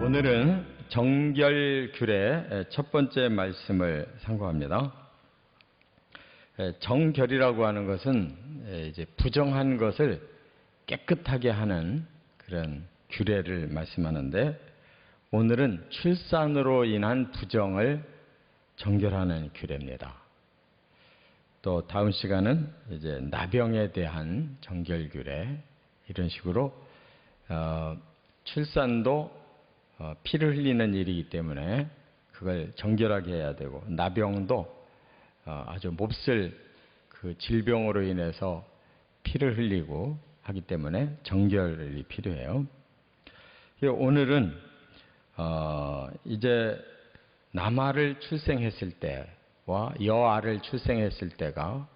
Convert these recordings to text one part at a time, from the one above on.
오늘은 정결규례 첫 번째 말씀을 상고합니다. 정결이라고 하는 것은 이제 부정한 것을 깨끗하게 하는 그런 규례를 말씀하는데, 오늘은 출산으로 인한 부정을 정결하는 규례입니다. 또 다음 시간은 이제 나병에 대한 정결규례, 이런 식으로 출산도 피를 흘리는 일이기 때문에 그걸 정결하게 해야 되고, 나병도 아주 몹쓸 그 질병으로 인해서 피를 흘리고 하기 때문에 정결이 필요해요. 오늘은 이제 남아를 출생했을 때와 여아를 출생했을 때가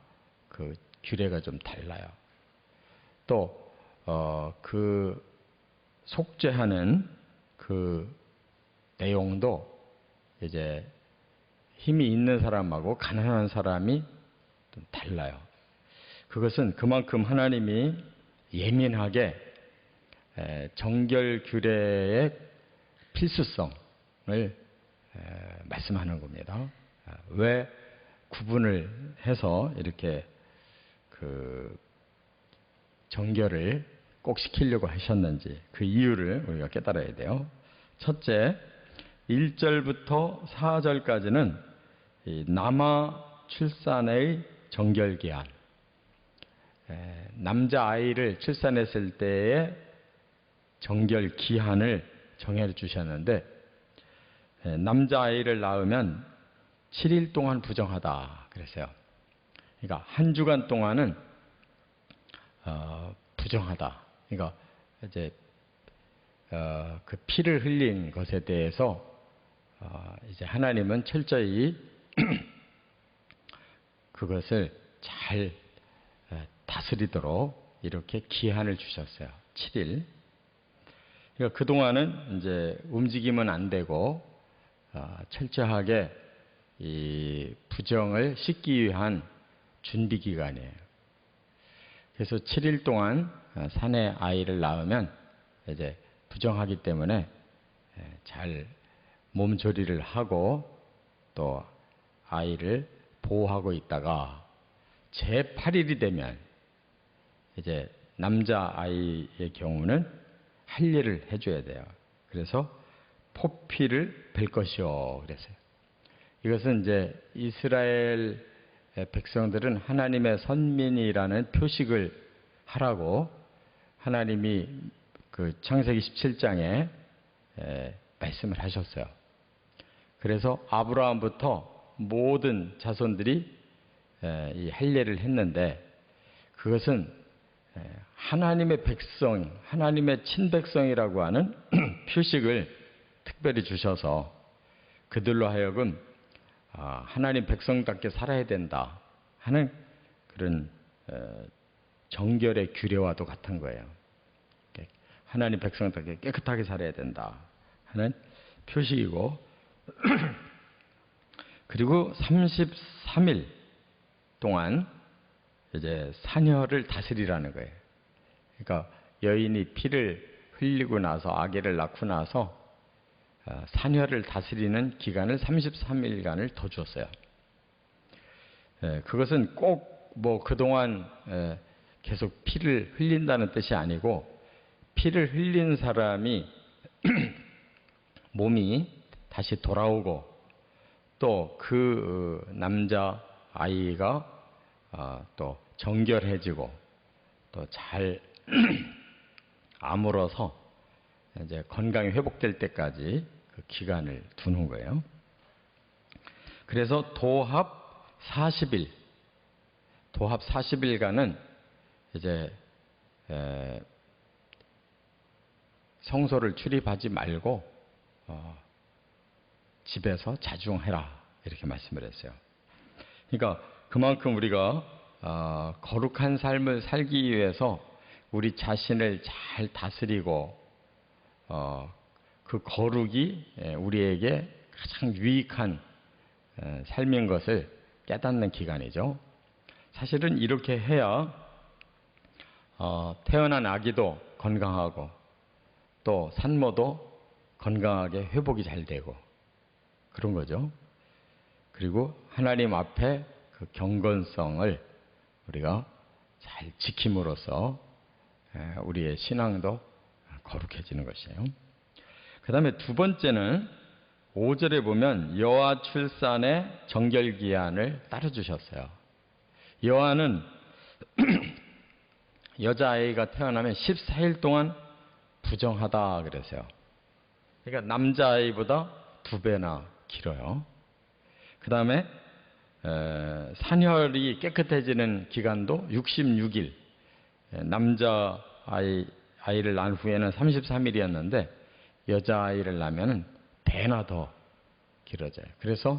그 규례가 좀 달라요. 또 그 속죄하는 그 내용도 이제 힘이 있는 사람하고 가난한 사람이 좀 달라요. 그것은 그만큼 하나님이 예민하게 정결 규례의 필수성을 말씀하는 겁니다. 왜 구분을 해서 이렇게 그 정결을 꼭 시키려고 하셨는지 그 이유를 우리가 깨달아야 돼요. 첫째, 1절부터 4절까지는 남아 출산의 정결기한, 남자아이를 출산했을 때의 정결기한을 정해 주셨는데, 남자아이를 낳으면 7일 동안 부정하다 그랬어요. 그러니까 한 주간 동안은 부정하다. 그러니까 이제 그 피를 흘린 것에 대해서 이제 하나님은 철저히 그것을 잘 다스리도록 이렇게 기한을 주셨어요. 7일. 그러니까 그동안은 이제 움직이면 안 되고 철저하게 이 부정을 씻기 위한 준비 기간이에요. 그래서 7일 동안 산에 아이를 낳으면 이제 부정하기 때문에 잘 몸조리를 하고 또 아이를 보호하고 있다가 제8일이 되면 이제 남자아이의 경우는 할 일을 해줘야 돼요. 그래서 포피를 벨 것이요 그랬어요. 이것은 이제 이스라엘 백성들은 하나님의 선민이라는 표식을 하라고 하나님이 그 창세기 17장에 말씀을 하셨어요. 그래서 아브라함부터 모든 자손들이 이 할례를 했는데, 그것은 하나님의 백성, 하나님의 친백성이라고 하는 표식을 특별히 주셔서 그들로 하여금 하나님 백성답게 살아야 된다 하는 그런 정결의 규례와도 같은 거예요. 하나님 백성답게 깨끗하게 살아야 된다 하는 표식이고, 그리고 33일 동안 이제 사녀를 다스리라는 거예요. 그러니까 여인이 피를 흘리고 나서 아기를 낳고 나서 사녀를 다스리는 기간을 33일간을 더 주었어요. 그것은 꼭 뭐 그동안 계속 피를 흘린다는 뜻이 아니고, 피를 흘린 사람이 몸이 다시 돌아오고 또 그 남자 아이가 또 정결해지고 또 잘 아물어서 이제 건강이 회복될 때까지 그 기간을 두는 거예요. 그래서 도합 40일, 도합 40일간은 이제 성소를 출입하지 말고 집에서 자중해라 이렇게 말씀을 했어요. 그러니까 그만큼 우리가 거룩한 삶을 살기 위해서 우리 자신을 잘 다스리고 그 거룩이 우리에게 가장 유익한 삶인 것을 깨닫는 기간이죠. 사실은 이렇게 해야 태어난 아기도 건강하고 또 산모도 건강하게 회복이 잘 되고 그런 거죠. 그리고 하나님 앞에 그 경건성을 우리가 잘 지킴으로써 우리의 신앙도 거룩해지는 것이에요. 그 다음에 두 번째는 5절에 보면 여호와 출산의 정결기한을 따라주셨어요. 여호와는 여자아이가 태어나면 14일 동안 부정하다 그랬어요. 그러니까 남자아이보다 2배나 길어요. 그 다음에 산혈이 깨끗해지는 기간도 66일. 남자아이를 낳은 후에는 33일이었는데 여자아이를 낳으면 배나 더 길어져요. 그래서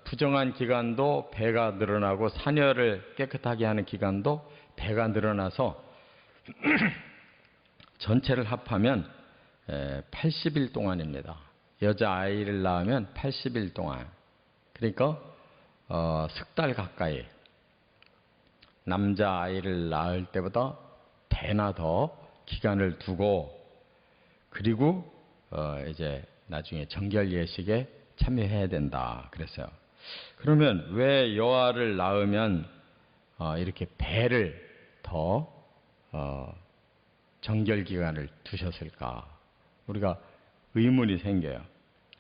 부정한 기간도 배가 늘어나고 산혈을 깨끗하게 하는 기간도 배가 늘어나서 전체를 합하면 80일 동안입니다. 여자아이를 낳으면 80일 동안. 그러니까 석 달 가까이 남자아이를 낳을 때보다 배나 더 기간을 두고 그리고 이제 나중에 정결 예식에 참여해야 된다 그랬어요. 그러면 왜 여호와를 낳으면 이렇게 배를 더 정결 기간을 두셨을까? 우리가 의문이 생겨요.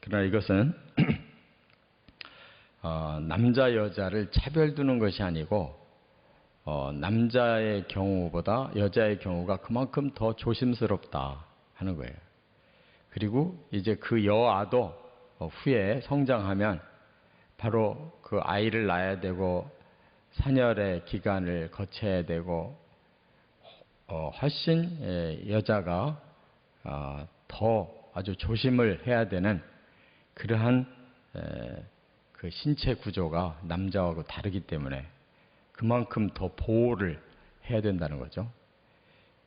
그러나 이것은 남자 여자를 차별두는 것이 아니고 남자의 경우보다 여자의 경우가 그만큼 더 조심스럽다 하는 거예요. 그리고 이제 그 여아도 후에 성장하면 바로 그 아이를 낳아야 되고 산혈의 기간을 거쳐야 되고 훨씬 여자가 더 아주 조심을 해야 되는 그러한 그 신체 구조가 남자하고 다르기 때문에 그만큼 더 보호를 해야 된다는 거죠.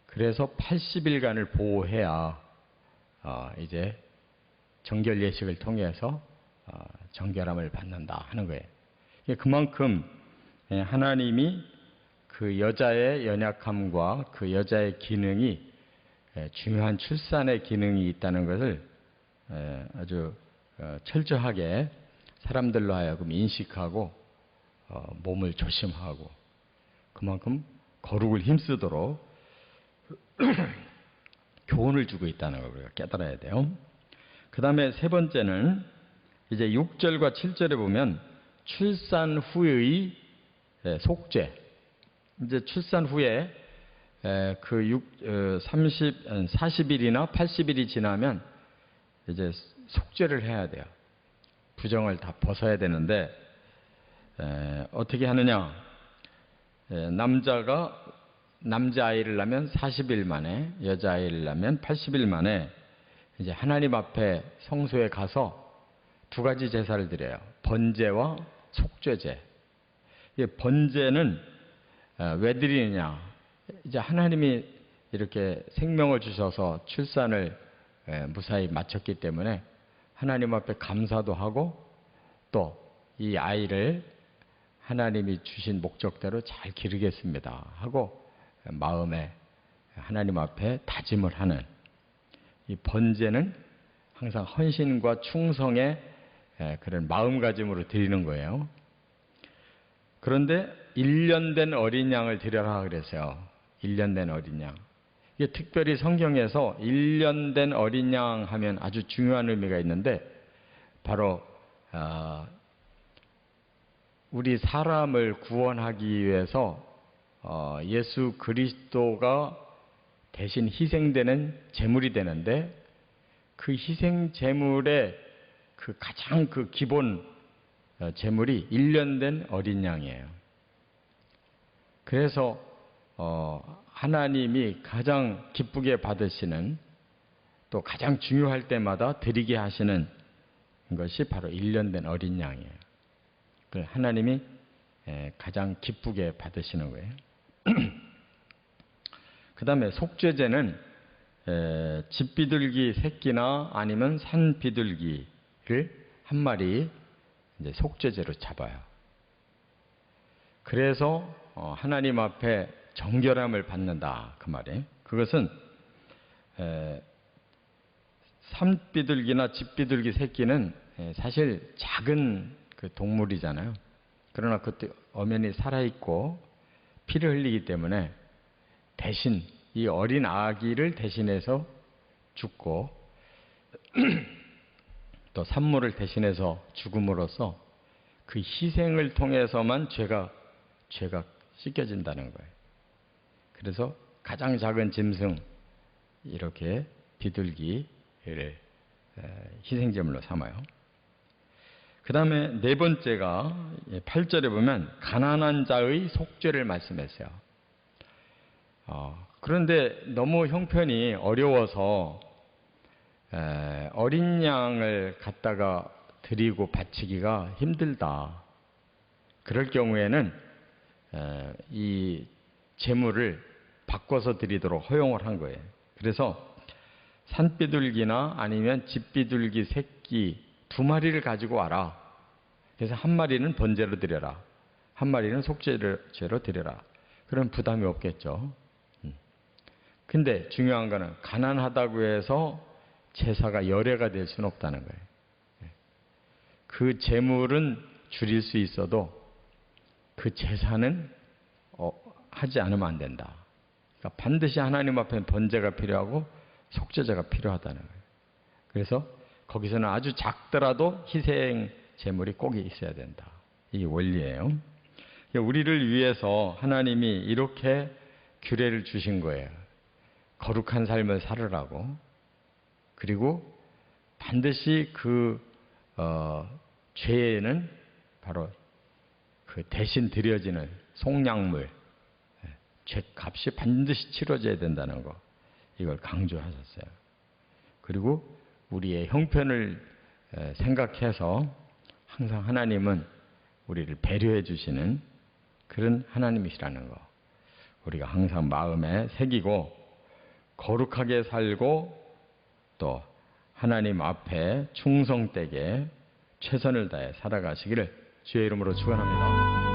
그래서 80일간을 보호해야 이제 정결 예식을 통해서 정결함을 받는다 하는 거예요. 그만큼 하나님이 그 여자의 연약함과 그 여자의 기능이 중요한 출산의 기능이 있다는 것을 아주 철저하게 사람들로 하여금 인식하고 몸을 조심하고 그만큼 거룩을 힘쓰도록 교훈을 주고 있다는 걸 우리가 깨달아야 돼요. 그 다음에 세 번째는 이제 6절과 7절에 보면 출산 후의 속죄. 이제 출산 후에 그 40일이나 80일이 지나면 이제 속죄를 해야 돼요. 부정을 다 벗어야 되는데 어떻게 하느냐? 남자아이를 낳으면 40일 만에, 여자아이를 낳으면 80일 만에 이제 하나님 앞에 성소에 가서 두 가지 제사를 드려요. 번제와 속죄제. 번제는 왜 드리느냐? 이제 하나님이 이렇게 생명을 주셔서 출산을 무사히 마쳤기 때문에 하나님 앞에 감사도 하고 또 이 아이를 하나님이 주신 목적대로 잘 기르겠습니다 하고 마음에 하나님 앞에 다짐을 하는 이 번제는 항상 헌신과 충성의 그런 마음가짐으로 드리는 거예요. 그런데 1년 된 어린 양을 드려라 그랬어요. 1년 된 어린 양. 이게 특별히 성경에서 1년 된 어린 양 하면 아주 중요한 의미가 있는데 바로 우리 사람을 구원하기 위해서 예수 그리스도가 대신 희생되는 제물이 되는데 그 희생 제물의 그 가장 그 기본 제물이 1년 된 어린 양이에요. 그래서 하나님이 가장 기쁘게 받으시는 또 가장 중요할 때마다 드리게 하시는 것이 바로 1년 된 어린 양이에요. 하나님이 가장 기쁘게 받으시는 거예요. 그 다음에 속죄제는 집비둘기 새끼나 아니면 산비둘기를 한 마리 이제 속죄제로 잡아요. 그래서 하나님 앞에 정결함을 받는다 그 말이에요. 그것은 산비둘기나 집비둘기 새끼는 사실 작은 그 동물이잖아요. 그러나 그때 엄연히 살아있고 피를 흘리기 때문에 대신 이 어린 아기를 대신해서 죽고 또 산모를 대신해서 죽음으로써 그 희생을 통해서만 죄가 씻겨진다는 거예요. 그래서 가장 작은 짐승 이렇게 비둘기를 희생제물로 삼아요. 그 다음에 네 번째가 8절에 보면 가난한 자의 속죄를 말씀했어요. 그런데 너무 형편이 어려워서 어린 양을 갖다가 드리고 바치기가 힘들다. 그럴 경우에는 이 제물을 바꿔서 드리도록 허용을 한 거예요. 그래서 산비둘기나 아니면 집비둘기 새끼 2마리를 가지고 와라. 그래서 1마리는 번제로 드려라. 1마리는 속죄제로 드려라. 그럼 부담이 없겠죠. 근데 중요한 거는 가난하다고 해서 제사가 열애가 될 수는 없다는 거예요. 그 제물은 줄일 수 있어도 그 제사는 하지 않으면 안 된다. 그러니까 반드시 하나님 앞에 번제가 필요하고 속죄제가 필요하다는 거예요. 그래서 거기서는 아주 작더라도 희생 제물이 꼭 있어야 된다. 이게 원리예요. 우리를 위해서 하나님이 이렇게 규례를 주신 거예요. 거룩한 삶을 살으라고. 그리고 반드시 그 죄에는 바로 그 대신 드려지는 속량물, 죄값이 반드시 치러져야 된다는 거, 이걸 강조하셨어요. 그리고 우리의 형편을 생각해서 항상 하나님은 우리를 배려해 주시는 그런 하나님이시라는 거, 우리가 항상 마음에 새기고 거룩하게 살고 또 하나님 앞에 충성되게 최선을 다해 살아가시기를 주의 이름으로 축원합니다.